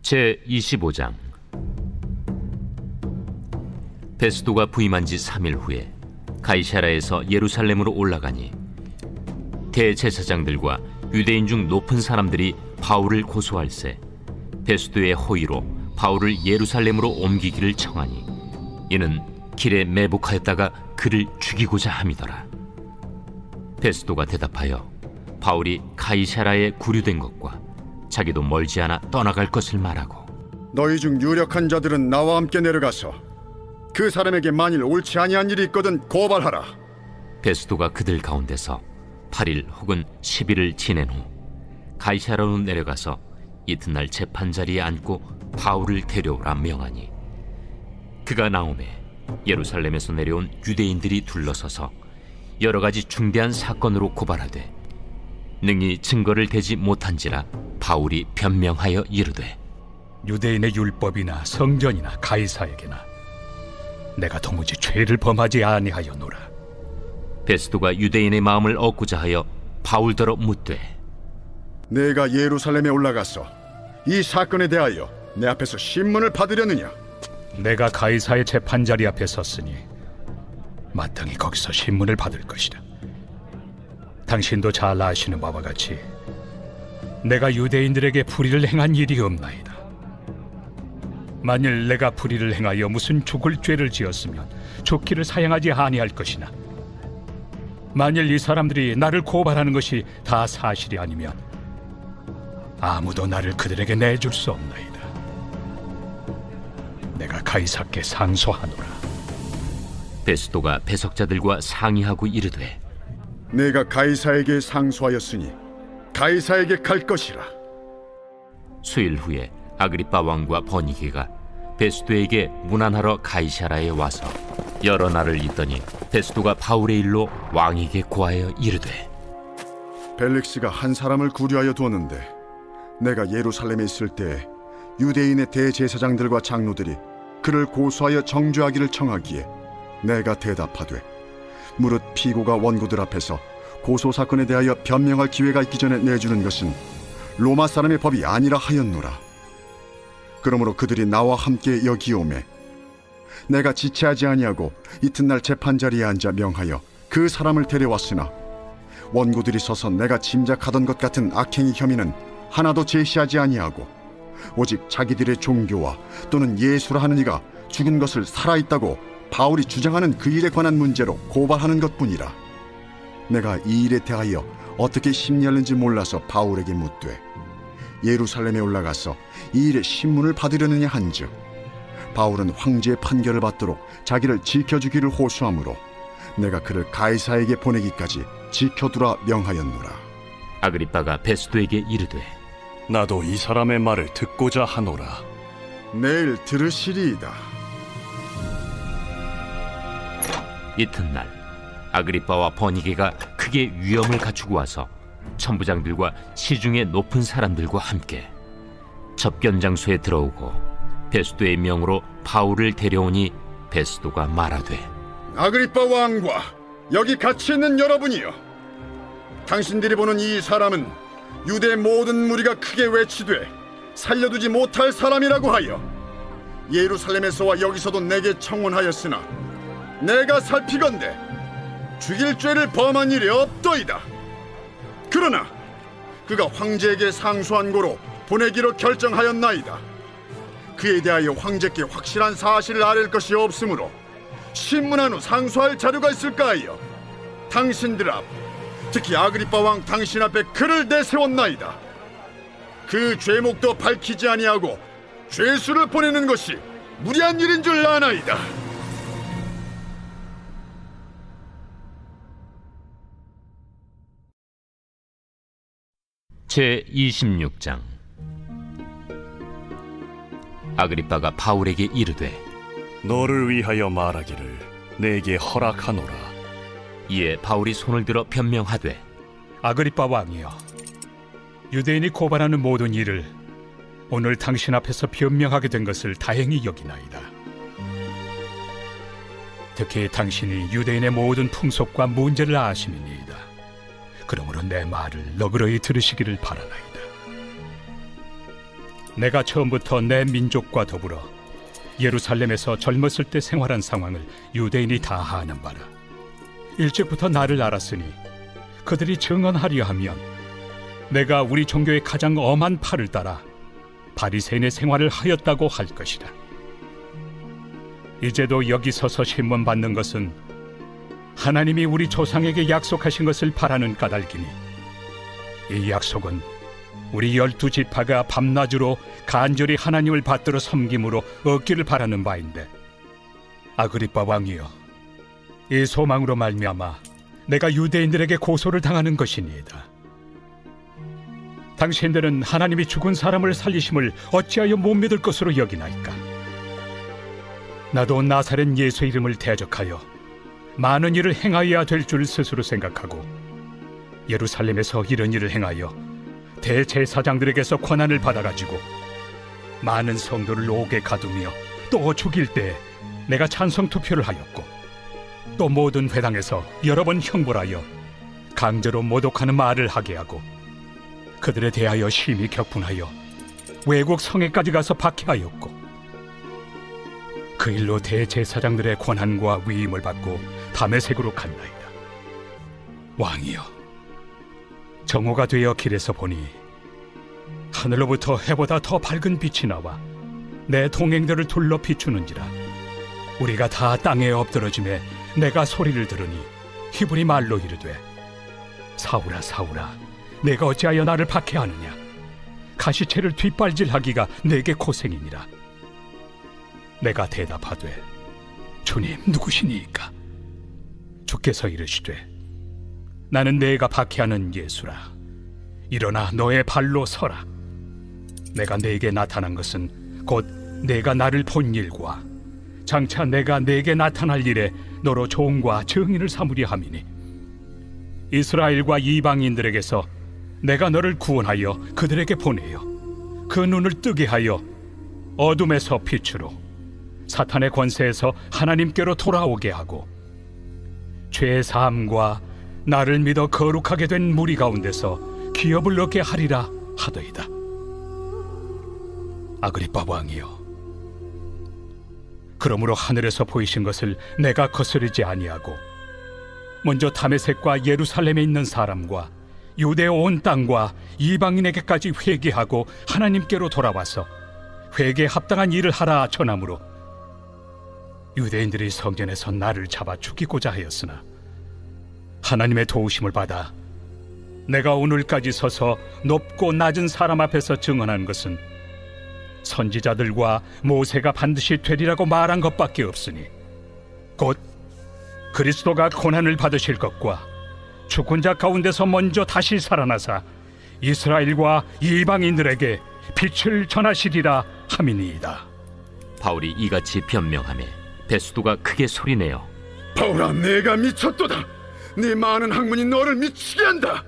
제25장. 베스도가 부임한 지 3일 후에 가이사랴에서 예루살렘으로 올라가니 대제사장들과 유대인 중 높은 사람들이 바울을 고소할세 베스도의 호의로 바울을 예루살렘으로 옮기기를 청하니 이는 길에 매복하였다가 그를 죽이고자 함이더라. 베스도가 대답하여 바울이 가이사랴에 구류된 것과 자기도 멀지 않아 떠나갈 것을 말하고, 너희 중 유력한 자들은 나와 함께 내려가서 그 사람에게 만일 옳지 아니한 일이 있거든 고발하라. 베스도가 그들 가운데서 8일 혹은 10일을 지낸 후 가이사랴로 내려가서 이튿날 재판자리에 앉고 바울을 데려오라 명하니, 그가 나오매 예루살렘에서 내려온 유대인들이 둘러서서 여러 가지 중대한 사건으로 고발하되 능히 증거를 대지 못한지라 바울이 변명하여 이르되, 유대인의 율법이나 성전이나 가이사에게나 내가 도무지 죄를 범하지 아니하였노라. 베스도가 유대인의 마음을 얻고자 하여 바울더러 묻되, 내가 예루살렘에 올라가서 이 사건에 대하여 내 앞에서 신문을 받으려느냐? 내가 가이사의 재판자리 앞에 섰으니 마땅히 거기서 신문을 받을 것이다. 당신도 잘 아시는 바와 같이 내가 유대인들에게 불의를 행한 일이 없나이다. 만일 내가 불의를 행하여 무슨 죽을 죄를 지었으면 죽기를 사양하지 아니할 것이나, 만일 이 사람들이 나를 고발하는 것이 다 사실이 아니면 아무도 나를 그들에게 내줄 수 없나이다. 내가 가이사께 상소하노라. 베스도가 배석자들과 상의하고 이르되, 내가 가이사에게 상소하였으니 가이사에게 갈 것이라. 수일 후에 아그리빠 왕과 버니게가 베스도에게 문안하러 가이사랴에 와서 여러 날을 있더니 베스도가 바울의 일로 왕에게 고하여 이르되, 벨릭스가 한 사람을 구류하여 두었는데 내가 예루살렘에 있을 때 유대인의 대제사장들과 장로들이 그를 고소하여 정죄하기를 청하기에 내가 대답하되, 무릇 피고가 원고들 앞에서 고소 사건에 대하여 변명할 기회가 있기 전에 내주는 것은 로마 사람의 법이 아니라 하였노라. 그러므로 그들이 나와 함께 여기 오매 내가 지체하지 아니하고 이튿날 재판자리에 앉아 명하여 그 사람을 데려왔으나 원고들이 서서 내가 짐작하던 것 같은 악행의 혐의는 하나도 제시하지 아니하고 오직 자기들의 종교와 또는 예수라 하는 이가 죽은 것을 살아있다고 바울이 주장하는 그 일에 관한 문제로 고발하는 것뿐이라. 내가 이 일에 대하여 어떻게 심리하는지 몰라서 바울에게 묻되, 예루살렘에 올라가서 이 일에 신문을 받으려느냐 한즉, 바울은 황제의 판결을 받도록 자기를 지켜주기를 호소하므로 내가 그를 가이사에게 보내기까지 지켜두라 명하였노라. 아그리빠가 베스도에게 이르되, 나도 이 사람의 말을 듣고자 하노라. 내일 들으시리이다. 이튿날 아그리빠와 버니게가 크게 위엄을 갖추고 와서 천부장들과 시중의 높은 사람들과 함께 접견장소에 들어오고 베스도의 명으로 바울을 데려오니 베스도가 말하되, 아그리빠 왕과 여기 같이 있는 여러분이여, 당신들이 보는 이 사람은 유대 모든 무리가 크게 외치되 살려두지 못할 사람이라고 하여 예루살렘에서와 여기서도 내게 청혼하였으나 내가 살피건대 죽일 죄를 범한 일이 없더이다. 그러나 그가 황제에게 상소한 고로 보내기로 결정하였나이다. 그에 대하여 황제께 확실한 사실을 아랠 것이 없으므로 신문한 후 상소할 자료가 있을까 하여 당신들 앞, 특히 아그리빠 왕 당신 앞에 그를 내세웠나이다. 그 죄목도 밝히지 아니하고 죄수를 보내는 것이 무리한 일인 줄 아나이다. 제26장. 아그리빠가 바울에게 이르되, 너를 위하여 말하기를 내게 허락하노라. 이에 바울이 손을 들어 변명하되, 아그리빠 왕이여, 유대인이 고발하는 모든 일을 오늘 당신 앞에서 변명하게 된 것을 다행히 여기나이다. 특히 당신이 유대인의 모든 풍속과 문제를 아심이니이다. 그러므로 내 말을 너그러이 들으시기를 바라나이다. 내가 처음부터 내 민족과 더불어 예루살렘에서 젊었을 때 생활한 상황을 유대인이 다 아는 바라. 일찍부터 나를 알았으니 그들이 증언하려 하면 내가 우리 종교의 가장 엄한 팔을 따라 바리새인의 생활을 하였다고 할 것이다. 이제도 여기 서서 신문받는 것은 하나님이 우리 조상에게 약속하신 것을 바라는 까닭이니 이 약속은 우리 12지파가 밤낮으로 간절히 하나님을 받들어 섬김으로 얻기를 바라는 바인데, 아그리빠 왕이여, 이 소망으로 말미암아 내가 유대인들에게 고소를 당하는 것이니이다. 당신들은 하나님이 죽은 사람을 살리심을 어찌하여 못 믿을 것으로 여기나이까? 나도 나사렛 예수 이름을 대적하여 많은 일을 행하여야 될 줄 스스로 생각하고 예루살렘에서 이런 일을 행하여 대제사장들에게서 권한을 받아가지고 많은 성도를 옥에 가두며 또 죽일 때 내가 찬성 투표를 하였고, 또 모든 회당에서 여러 번 형벌하여 강제로 모독하는 말을 하게 하고 그들에 대하여 심히 격분하여 외국 성에까지 가서 박해하였고, 그 일로 대제사장들의 권한과 위임을 받고 다메섹으로 갔나이다. 왕이여, 정오가 되어 길에서 보니 하늘로부터 해보다 더 밝은 빛이 나와 내 동행들을 둘러 비추는지라. 우리가 다 땅에 엎드러짐에 내가 소리를 들으니 히브리 말로 이르되, 사울아 사울아, 내가 어찌하여 나를 박해하느냐? 가시채를 뒷발질하기가 내게 고생이니라. 내가 대답하되, 주님 누구시니이까? 주께서 이르시되, 나는 내가 박해하는 예수라. 일어나 너의 발로 서라. 내가 네게 나타난 것은 곧 내가 나를 본 일과 장차 내가 네게 나타날 일에 너로 종과 증인을 삼으려 함이니, 이스라엘과 이방인들에게서 내가 너를 구원하여 그들에게 보내어 그 눈을 뜨게 하여 어둠에서 빛으로, 사탄의 권세에서 하나님께로 돌아오게 하고, 죄 사함과 나를 믿어 거룩하게 된 무리 가운데서 기업을 얻게 하리라 하더이다. 아그리빠 왕이여, 그러므로 하늘에서 보이신 것을 내가 거스르지 아니하고 먼저 다메섹과 예루살렘에 있는 사람과 유대 온 땅과 이방인에게까지 회개하고 하나님께로 돌아와서 회개에 합당한 일을 하라 전함으로 유대인들이 성전에서 나를 잡아 죽이고자 하였으나 하나님의 도우심을 받아 내가 오늘까지 서서 높고 낮은 사람 앞에서 증언한 것은 선지자들과 모세가 반드시 되리라고 말한 것밖에 없으니, 곧 그리스도가 고난을 받으실 것과 죽은 자 가운데서 먼저 다시 살아나사 이스라엘과 이방인들에게 빛을 전하시리라 함이니이다. 바울이 이같이 변명하매 베스도가 크게 소리내어, 바울아, 내가 미쳤도다. 네 많은 학문이 너를 미치게 한다.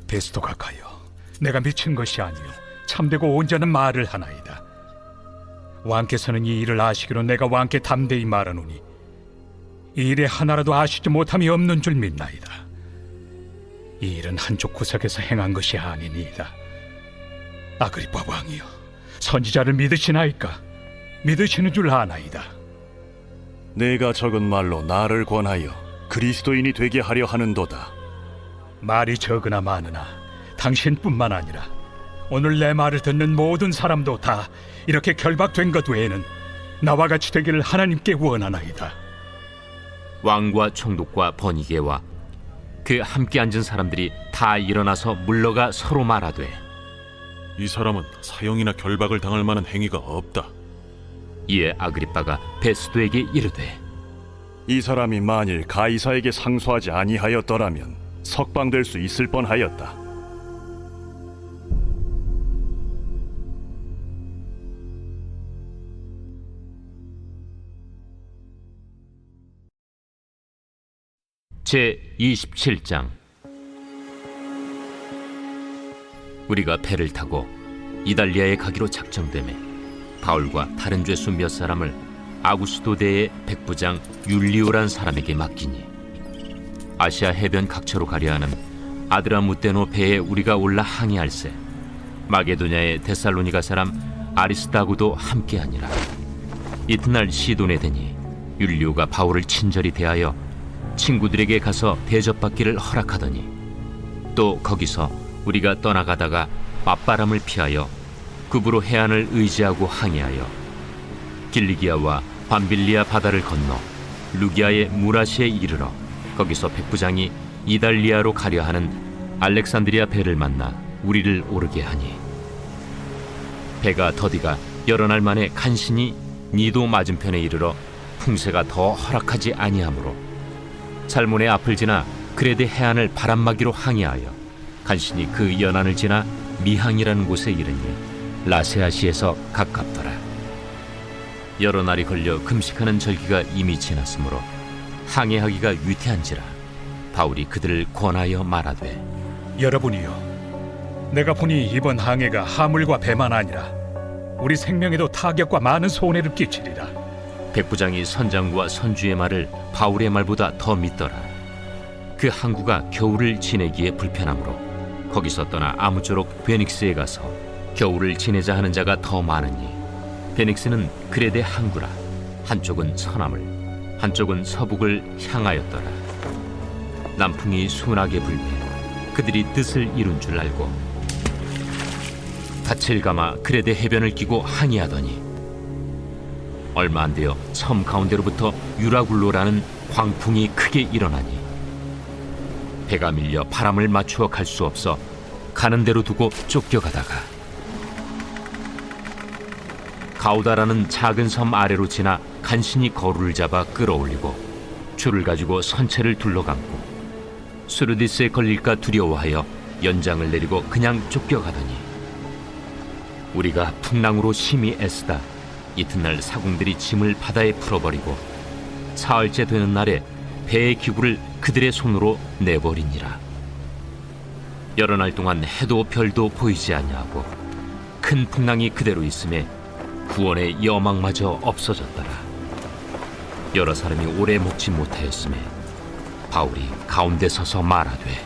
베스도가 가여, 내가 미친 것이 아니요 참되고 온전한 말을 하나이다. 왕께서는 이 일을 아시기로 내가 왕께 담대히 말하노니 이 일에 하나라도 아시지 못함이 없는 줄 믿나이다. 이 일은 한쪽 구석에서 행한 것이 아니니이다. 아그리빠 왕이여, 선지자를 믿으시나이까? 믿으시는 줄 아나이다. 내가 적은 말로 나를 권하여 그리스도인이 되게 하려 하는도다. 말이 적으나 많으나 당신뿐만 아니라 오늘 내 말을 듣는 모든 사람도 다 이렇게 결박된 것 외에는 나와 같이 되기를 하나님께 원하나이다. 왕과 총독과 버니게와 그 함께 앉은 사람들이 다 일어나서 물러가 서로 말하되, 이 사람은 사형이나 결박을 당할 만한 행위가 없다. 이에 아그리빠가 베스도에게 이르되, 이 사람이 만일 가이사에게 상소하지 아니하였더라면 석방될 수 있을 뻔하였다. 제 27장. 우리가 배를 타고 이달리아에 가기로 작정되매 바울과 다른 죄수 몇 사람을 아구스도대의 백부장 율리오란 사람에게 맡기니, 아시아 해변 각처로 가려 하는 아드라무테노 배에 우리가 올라 항해할세 마게도냐의 데살로니가 사람 아리스다고도 함께하니라. 이튿날 시돈에 되니 율리오가 바울을 친절히 대하여 친구들에게 가서 대접받기를 허락하더니 또 거기서 우리가 떠나가다가 맞바람을 피하여 급으로 해안을 의지하고 항해하여 길리기아와 밤빌리아 바다를 건너 루기아의 무라시에 이르러 거기서 백부장이 이달리아로 가려 하는 알렉산드리아 배를 만나 우리를 오르게 하니 배가 더디가 여러 날 만에 간신히 니도 맞은편에 이르러 풍세가 더 허락하지 아니하므로 살몬의 앞을 지나 그레데 해안을 바람막이로 항해하여 간신히 그 연안을 지나 미항이라는 곳에 이르니 라세아시에서 가깝더라. 여러 날이 걸려 금식하는 절기가 이미 지났으므로 항해하기가 위태한지라 바울이 그들을 권하여 말하되 여러분이여, 내가 보니 이번 항해가 하물과 배만 아니라 우리 생명에도 타격과 많은 손해를 끼치리라. 백부장이 선장과 선주의 말을 바울의 말보다 더 믿더라. 그 항구가 겨울을 지내기에 불편하므로 거기서 떠나 아무쪼록 베닉스에 가서 겨울을 지내자 하는 자가 더 많으니 베닉스는 그레데 항구라. 한쪽은 서남을 한쪽은 서북을 향하였더라. 남풍이 순하게 불매 그들이 뜻을 이룬 줄 알고 닻을 감아 그레데 해변을 끼고 항해하더니 얼마 안 되어 섬 가운데로부터 유라굴로라는 광풍이 크게 일어나니 배가 밀려 바람을 맞추어 갈 수 없어 가는 대로 두고 쫓겨가다가 가우다라는 작은 섬 아래로 지나 간신히 거루를 잡아 끌어올리고 줄을 가지고 선체를 둘러감고 수르디스에 걸릴까 두려워하여 연장을 내리고 그냥 쫓겨가더니 우리가 풍랑으로 심히 애쓰다 이튿날 사공들이 짐을 바다에 풀어버리고 사흘째 되는 날에 배의 기구를 그들의 손으로 내버리니라. 여러 날 동안 해도 별도 보이지 아니하고 큰 풍랑이 그대로 있음에 구원의 여망마저 없어졌더라. 여러 사람이 오래 먹지 못하였음에 바울이 가운데 서서 말하되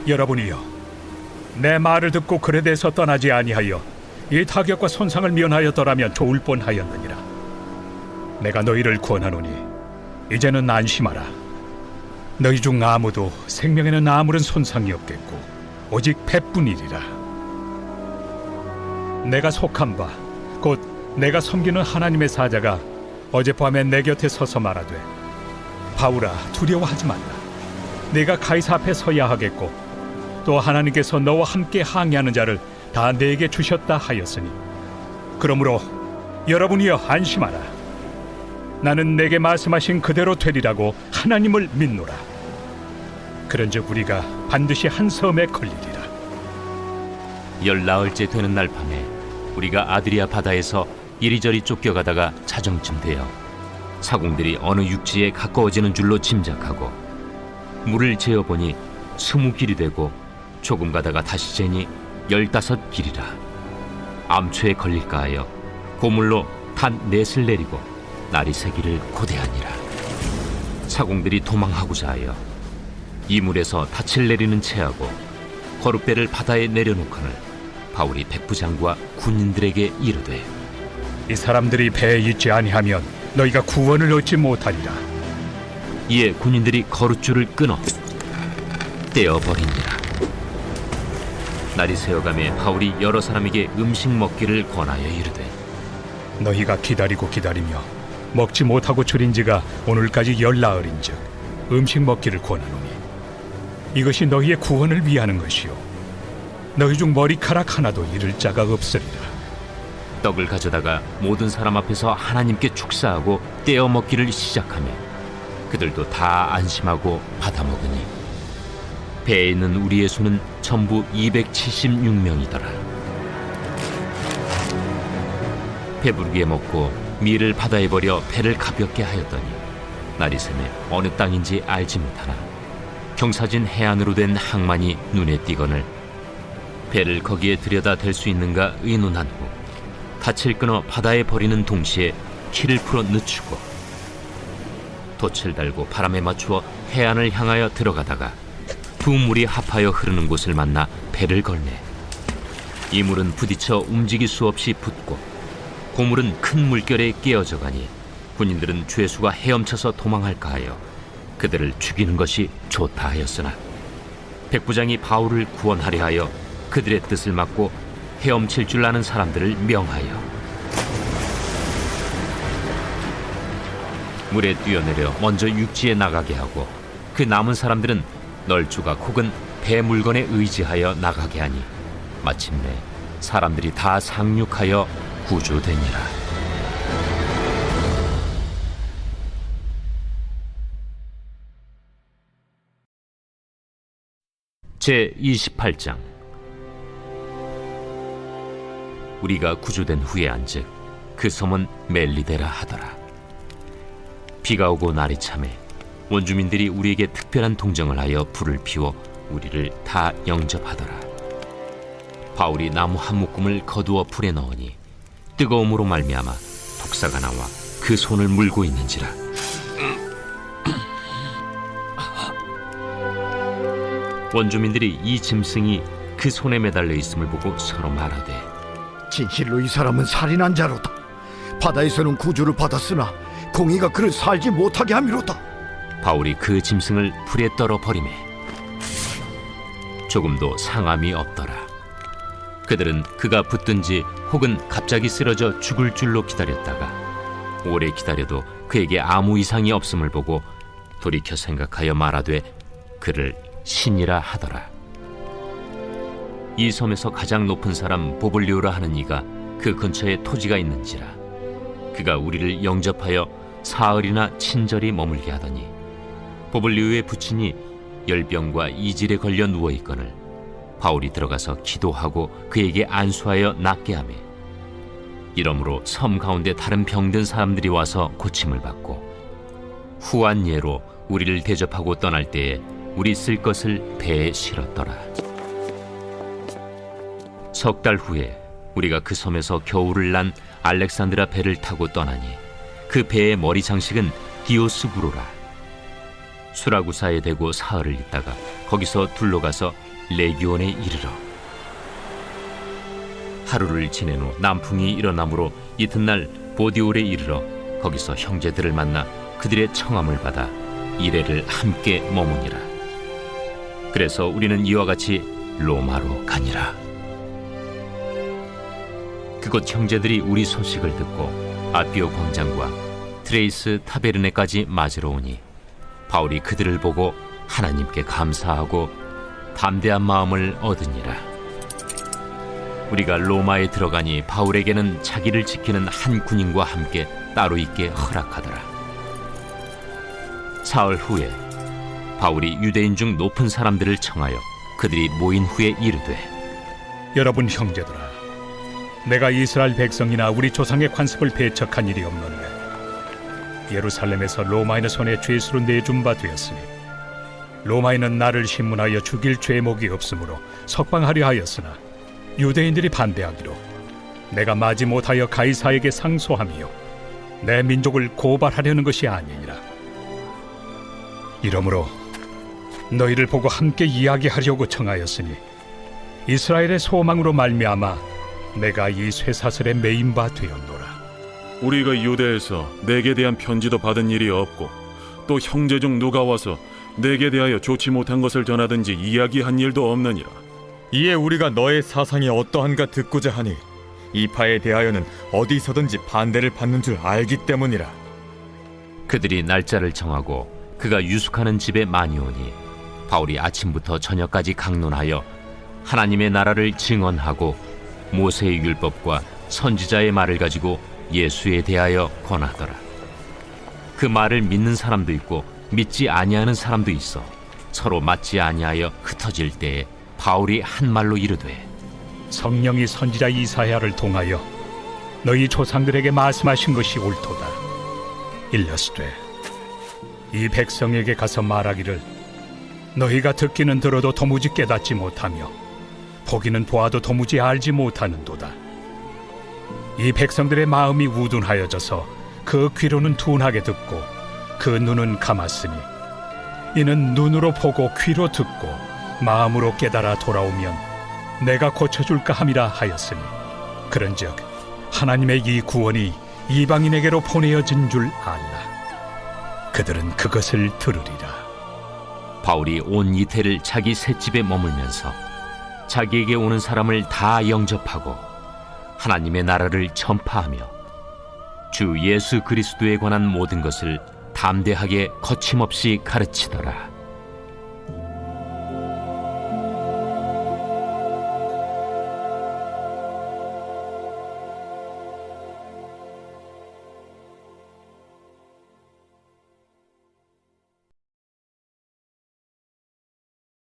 여러분이여, 내 말을 듣고 그레데에서 떠나지 아니하여 이 타격과 손상을 면하였더라면 좋을 뻔하였느니라. 내가 너희를 권하노니 이제는 안심하라. 너희 중 아무도 생명에는 아무런 손상이 없겠고 오직 배뿐이리라. 내가 속한 바 곧 내가 섬기는 하나님의 사자가 어젯밤에 내 곁에 서서 말하되 바울아, 두려워하지 말라. 내가 가이사 앞에 서야 하겠고 또 하나님께서 너와 함께 항해하는 자를 다 내게 주셨다 하였으니 그러므로 여러분이여 안심하라. 나는 내게 말씀하신 그대로 되리라고 하나님을 믿노라. 그런즉 우리가 반드시 한 섬에 걸리리라. 열나흘째 되는 날 밤에 우리가 아드리아 바다에서 이리저리 쫓겨가다가 자정쯤 되어 사공들이 어느 육지에 가까워지는 줄로 짐작하고 물을 재어보니 20길이 되고 조금 가다가 다시 재니 15길이라. 암초에 걸릴까 하여 고물로 단 넷을 내리고 날이 새기를 고대하니라. 사공들이 도망하고자 하여 이물에서 닻을 내리는 채하고 거룻배를 바다에 내려놓거늘 바울이 백부장과 군인들에게 이르되 이 사람들이 배에 있지 아니하면 너희가 구원을 얻지 못하리라. 이에 군인들이 거룻줄을 끊어 떼어버리니라. 날이 새어가매 바울이 여러 사람에게 음식 먹기를 권하여 이르되 너희가 기다리고 기다리며 먹지 못하고 줄인 지가 오늘까지 열나흘인즉 음식 먹기를 권하노니 이것이 너희의 구원을 위하는 것이요 너희 중 머리카락 하나도 잃을 자가 없으리라. 떡을 가져다가 모든 사람 앞에서 하나님께 축사하고 떼어 먹기를 시작하며 그들도 다 안심하고 받아 먹으니 배에 있는 우리의 수는 전부 276명이더라. 배부르게 먹고 밀을 바다에 버려 배를 가볍게 하였더니 날이 새매 어느 땅인지 알지 못하나 경사진 해안으로 된 항만이 눈에 띄거늘 배를 거기에 들여다 댈 수 있는가 의논한 후 닻을 끊어 바다에 버리는 동시에 키를 풀어 늦추고 돛을 달고 바람에 맞추어 해안을 향하여 들어가다가 두 물이 합하여 흐르는 곳을 만나 배를 걸매 이물은 부딪혀 움직일 수 없이 붙고 고물은 큰 물결에 깨어져 가니 군인들은 죄수가 헤엄쳐서 도망할까 하여 그들을 죽이는 것이 좋다 하였으나 백부장이 바울을 구원하려 하여 그들의 뜻을 막고 헤엄칠 줄 아는 사람들을 명하여 물에 뛰어내려 먼저 육지에 나가게 하고 그 남은 사람들은 널조각 혹은 배 물건에 의지하여 나가게 하니 마침내 사람들이 다 상륙하여 구조되니라. 제 28장. 우리가 구조된 후에 안즉 그 섬은 멜리데라 하더라. 비가 오고 날이 참해 원주민들이 우리에게 특별한 동정을 하여 불을 피워 우리를 다 영접하더라. 바울이 나무 한 묶음을 거두어 불에 넣으니 뜨거움으로 말미암아 독사가 나와 그 손을 물고 있는지라. 원주민들이 이 짐승이 그 손에 매달려 있음을 보고 서로 말하되 진실로 이 사람은 살인한 자로다. 바다에서는 구주를 받았으나 공의가 그를 살지 못하게 함이로다. 바울이 그 짐승을 불에 떨어 버리매 조금도 상함이 없더라. 그들은 그가 붙든지 혹은 갑자기 쓰러져 죽을 줄로 기다렸다가 오래 기다려도 그에게 아무 이상이 없음을 보고 돌이켜 생각하여 말하되 그를 신이라 하더라. 이 섬에서 가장 높은 사람 보블리오라 하는 이가 그 근처에 토지가 있는지라. 그가 우리를 영접하여 사흘이나 친절히 머물게 하더니 보블리오의 부친이 열병과 이질에 걸려 누워있거늘 바울이 들어가서 기도하고 그에게 안수하여 낫게 하매 이러므로 섬 가운데 다른 병든 사람들이 와서 고침을 받고 후한 예로 우리를 대접하고 떠날 때에 우리 쓸 것을 배에 실었더라. 석 달 후에 우리가 그 섬에서 겨울을 난 알렉산드라 배를 타고 떠나니 그 배의 머리 장식은 디오스구로라. 수라구사에 대고 사흘을 있다가 거기서 둘러가서 레기온에 이르러 하루를 지낸 후 남풍이 일어나므로 이튿날 보디올에 이르러 거기서 형제들을 만나 그들의 청함을 받아 이레를 함께 머무니라. 그래서 우리는 이와 같이 로마로 가니라. 그곳 형제들이 우리 소식을 듣고 아비오 광장과 트레이스 타베르네까지 맞으러 오니 바울이 그들을 보고 하나님께 감사하고 담대한 마음을 얻으니라. 우리가 로마에 들어가니 바울에게는 자기를 지키는 한 군인과 함께 따로 있게 허락하더라. 사흘 후에 바울이 유대인 중 높은 사람들을 청하여 그들이 모인 후에 이르되 여러분 형제들아, 내가 이스라엘 백성이나 우리 조상의 관습을 배척한 일이 없노니 예루살렘에서 로마인의 손에 죄수로 내준 바 되었으니 로마인은 나를 신문하여 죽일 죄목이 없으므로 석방하려 하였으나 유대인들이 반대하기로 내가 마지 못하여 가이사에게 상소하며 내 민족을 고발하려는 것이 아니니라. 이러므로 너희를 보고 함께 이야기하려고 청하였으니 이스라엘의 소망으로 말미암아 내가 이 쇠사슬에 매인 바 되었노라. 우리가 유대에서 내게 대한 편지도 받은 일이 없고 또 형제 중 누가 와서 내게 대하여 좋지 못한 것을 전하든지 이야기한 일도 없느니라. 이에 우리가 너의 사상이 어떠한가 듣고자 하니 이 파에 대하여는 어디서든지 반대를 받는 줄 알기 때문이라. 그들이 날짜를 정하고 그가 유숙하는 집에 많이 오니 바울이 아침부터 저녁까지 강론하여 하나님의 나라를 증언하고 모세의 율법과 선지자의 말을 가지고 예수에 대하여 권하더라. 그 말을 믿는 사람도 있고 믿지 아니하는 사람도 있어 서로 맞지 아니하여 흩어질 때에 바울이 한 말로 이르되 성령이 선지자 이사야를 통하여 너희 조상들에게 말씀하신 것이 옳도다. 일러스되 이 백성에게 가서 말하기를 너희가 듣기는 들어도 도무지 깨닫지 못하며 보기는 보아도 도무지 알지 못하는도다. 이 백성들의 마음이 우둔하여져서 그 귀로는 둔하게 듣고 그 눈은 감았으니 이는 눈으로 보고 귀로 듣고 마음으로 깨달아 돌아오면 내가 고쳐줄까 함이라 하였으니 그런즉 하나님의 이 구원이 이방인에게로 보내어진 줄 알라. 그들은 그것을 들으리라. 바울이 온 이태를 자기 셋집에 머물면서 자기에게 오는 사람을 다 영접하고 하나님의 나라를 전파하며 주 예수 그리스도에 관한 모든 것을 담대하게 거침없이 가르치더라.